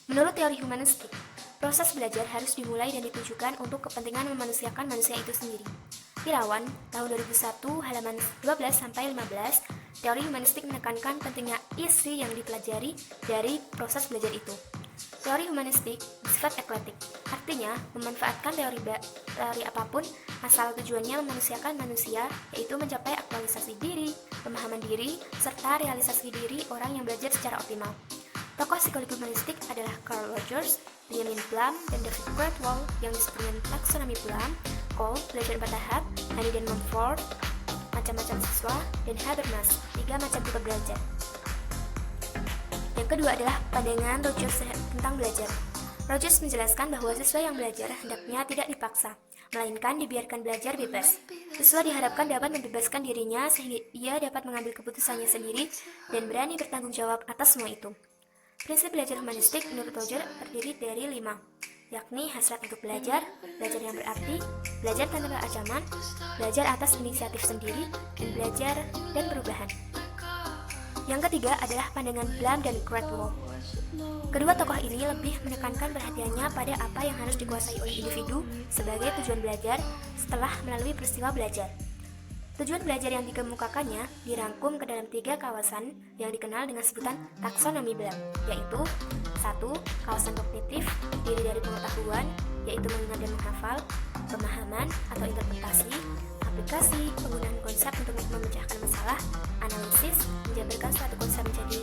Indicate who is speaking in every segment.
Speaker 1: Menurut teori humanistik, proses belajar harus dimulai dan ditujukan untuk kepentingan memanusiakan manusia itu sendiri. Irawan, tahun 2001, halaman 12-15, teori humanistik menekankan pentingnya isi yang dipelajari dari proses belajar itu. Teori humanistik bersifat eklektik, artinya memanfaatkan teori apapun asal tujuannya memanusiakan manusia, yaitu mencapai aktualisasi diri, pemahaman diri, serta realisasi diri orang yang belajar secara optimal. Tokoh psikologi humanistik adalah Carl Rogers, Benjamin Bloom, dan David Cradwell yang disebut dengan taksonomi Bloom, Cole, belajar 4 tahap, Honey dan Mumford, macam-macam siswa, dan Habermas, 3 macam tipe belajar. Yang kedua adalah pandangan Rogers tentang belajar. Rogers menjelaskan bahwa siswa yang belajar hendaknya tidak dipaksa, melainkan dibiarkan belajar bebas. Siswa diharapkan dapat membebaskan dirinya sehingga ia dapat mengambil keputusannya sendiri dan berani bertanggung jawab atas semua itu. Prinsip belajar humanistik menurut Rogers terdiri dari 5, yakni hasrat untuk belajar, belajar yang berarti, belajar tanpa ancaman, belajar atas inisiatif sendiri, dan belajar dan perubahan. Yang ketiga adalah pandangan Bloom dan Cradwell. Kedua tokoh ini lebih menekankan perhatiannya pada apa yang harus dikuasai oleh individu sebagai tujuan belajar setelah melalui peristiwa belajar. Tujuan belajar yang dikemukakannya dirangkum ke dalam 3 kawasan yang dikenal dengan sebutan taksonomi Bloom, yaitu 1. Kawasan kognitif, terdiri dari pengetahuan, yaitu mengingat dan menghafal, pemahaman atau interpretasi, aplikasi, penggunaan konsep untuk memecahkan masalah, analisis, menjabarkan suatu konsep menjadi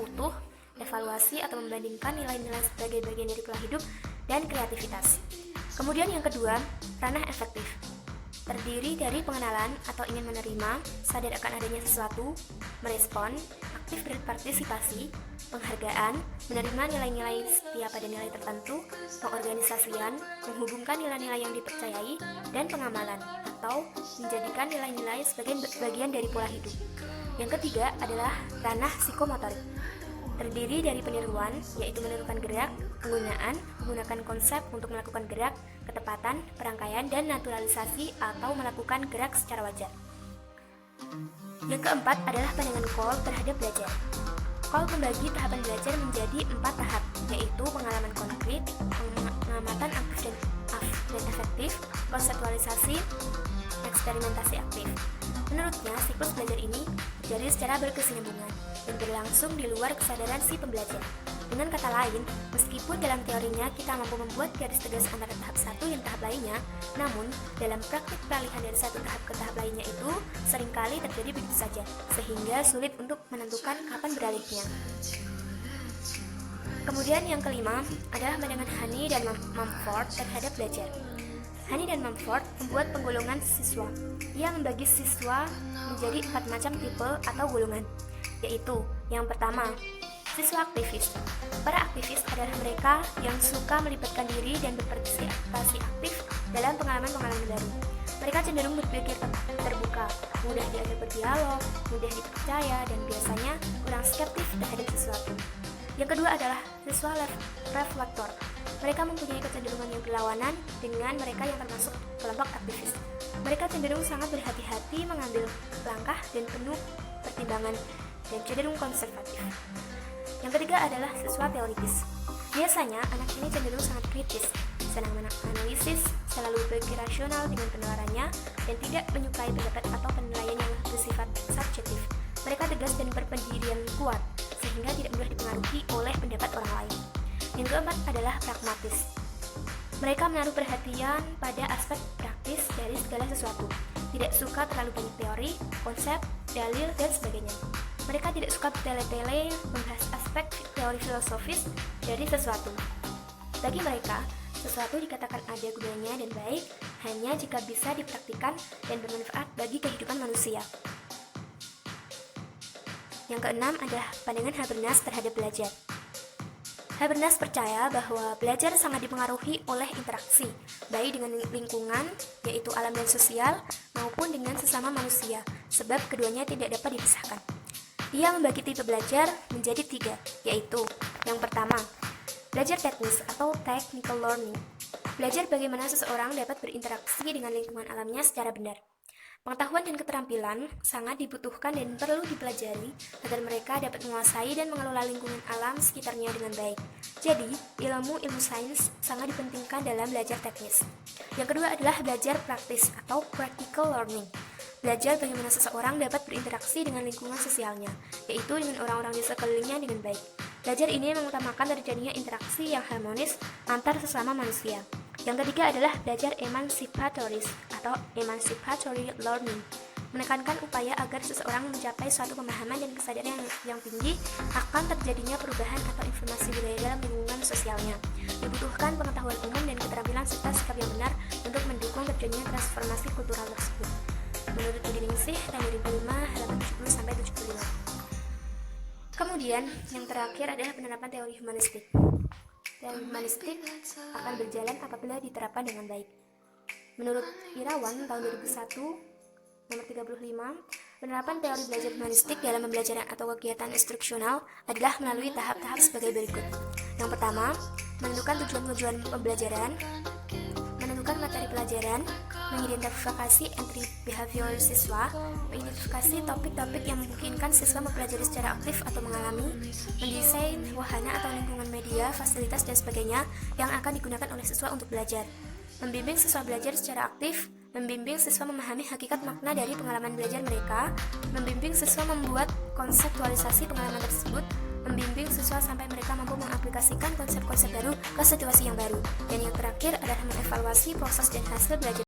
Speaker 1: utuh, evaluasi atau membandingkan nilai-nilai sebagai bagian dari pola hidup, dan kreativitas. Kemudian yang kedua, ranah efektif. Terdiri dari pengenalan atau ingin menerima, sadar akan adanya sesuatu, merespon, aktif berpartisipasi, penghargaan, menerima nilai-nilai setia pada nilai tertentu, pengorganisasian, menghubungkan nilai-nilai yang dipercayai, dan pengamalan, atau menjadikan nilai-nilai sebagai bagian dari pola hidup. Yang ketiga adalah ranah psikomotorik. Terdiri dari peniruan, yaitu menirukan gerak, menggunakan konsep untuk melakukan gerak, ketepatan, perangkaian, dan naturalisasi atau melakukan gerak secara wajar. Yang keempat adalah pandangan Cole terhadap belajar. Cole membagi tahapan belajar menjadi 4 tahap, yaitu pengalaman konkret, pengamatan aktif dan efektif, konseptualisasi, eksperimentasi aktif. Menurutnya, siklus belajar ini terjadi secara berkesinambungan dan berlangsung di luar kesadaran si pembelajar. Dengan kata lain, meskipun dalam teorinya kita mampu membuat garis tegas antara tahap satu dan tahap lainnya, namun dalam praktik peralihan dari satu tahap ke tahap lainnya itu seringkali terjadi begitu saja, sehingga sulit untuk menentukan kapan beralihnya. Kemudian yang kelima adalah pandangan Honey dan Mumford terhadap belajar. Honey dan Mumford membuat penggolongan siswa. Ia membagi siswa menjadi 4 macam tipe atau golongan, yaitu yang pertama, siswa aktivis. Para aktivis adalah mereka yang suka melibatkan diri dan berpartisipasi aktif dalam pengalaman-pengalaman baru. Mereka cenderung berpikir terbuka, mudah diajak berdialog, mudah dipercaya, dan biasanya kurang skeptis terhadap sesuatu. Yang kedua adalah siswa reflektor. Mereka mempunyai kecenderungan yang berlawanan dengan mereka yang termasuk kelompok aktivis. Mereka cenderung sangat berhati-hati mengambil langkah dan penuh pertimbangan dan cenderung konservatif. Yang ketiga adalah siswa teoritis. Biasanya anak ini cenderung sangat kritis, senang menganalisis, selalu berpikir rasional dengan penalarannya, dan tidak menyukai pendapat atau penilaian yang bersifat subjektif. Mereka tegas dan berpendirian kuat, sehingga tidak mudah dipengaruhi oleh pendapat orang lain. Yang keempat adalah pragmatis. Mereka menaruh perhatian pada aspek praktis dari segala sesuatu. Tidak suka terlalu banyak teori, konsep, dalil, dan sebagainya. Mereka tidak suka bertele-tele membahas aspek teori filosofis dari sesuatu. Bagi mereka, sesuatu dikatakan ada gunanya dan baik hanya jika bisa dipraktikkan dan bermanfaat bagi kehidupan manusia. Yang keenam adalah pandangan Habermas terhadap belajar. Habermas percaya bahwa belajar sangat dipengaruhi oleh interaksi, baik dengan lingkungan, yaitu alam dan sosial, maupun dengan sesama manusia, sebab keduanya tidak dapat dipisahkan. Ia membagi tipe belajar menjadi 3, yaitu yang pertama, belajar teknis atau technical learning. Belajar bagaimana seseorang dapat berinteraksi dengan lingkungan alamnya secara benar. Pengetahuan dan keterampilan sangat dibutuhkan dan perlu dipelajari agar mereka dapat menguasai dan mengelola lingkungan alam sekitarnya dengan baik. Jadi, ilmu sains sangat dipentingkan dalam belajar teknis. Yang kedua adalah belajar praktis atau practical learning. Belajar bagaimana seseorang dapat berinteraksi dengan lingkungan sosialnya, yaitu dengan orang-orang di sekelilingnya dengan baik. Belajar ini mengutamakan terjadinya interaksi yang harmonis antar sesama manusia. Yang ketiga adalah belajar emancipatoris atau emancipatory learning, menekankan upaya agar seseorang mencapai suatu pemahaman dan kesadaran yang tinggi akan terjadinya perubahan atau informasi budaya dalam lingkungan sosialnya. Dibutuhkan pengetahuan umum dan keterampilan serta sikap yang benar untuk mendukung terjadinya transformasi kultural tersebut. Menurut Udiningsih tahun 2005 halaman 70-75. Kemudian yang terakhir adalah penerapan teori humanistik. Teori humanistik akan berjalan apabila diterapkan dengan baik. Menurut Irawan tahun 2001 nomor 35, penerapan teori belajar humanistik dalam pembelajaran atau kegiatan instruksional adalah melalui tahap-tahap sebagai berikut. Yang pertama, menentukan tujuan-tujuan pembelajaran, menentukan materi pelajaran, mengidentifikasi entry behavior siswa, mengidentifikasi topik-topik yang memungkinkan siswa mempelajari secara aktif atau mengalami, mendesain wahana atau lingkungan media, fasilitas, dan sebagainya yang akan digunakan oleh siswa untuk belajar, membimbing siswa belajar secara aktif, membimbing siswa memahami hakikat makna dari pengalaman belajar mereka, membimbing siswa membuat konseptualisasi pengalaman tersebut, membimbing siswa sampai mereka mampu mengaplikasikan konsep-konsep baru ke situasi yang baru. Dan yang terakhir adalah mengevaluasi proses dan hasil belajar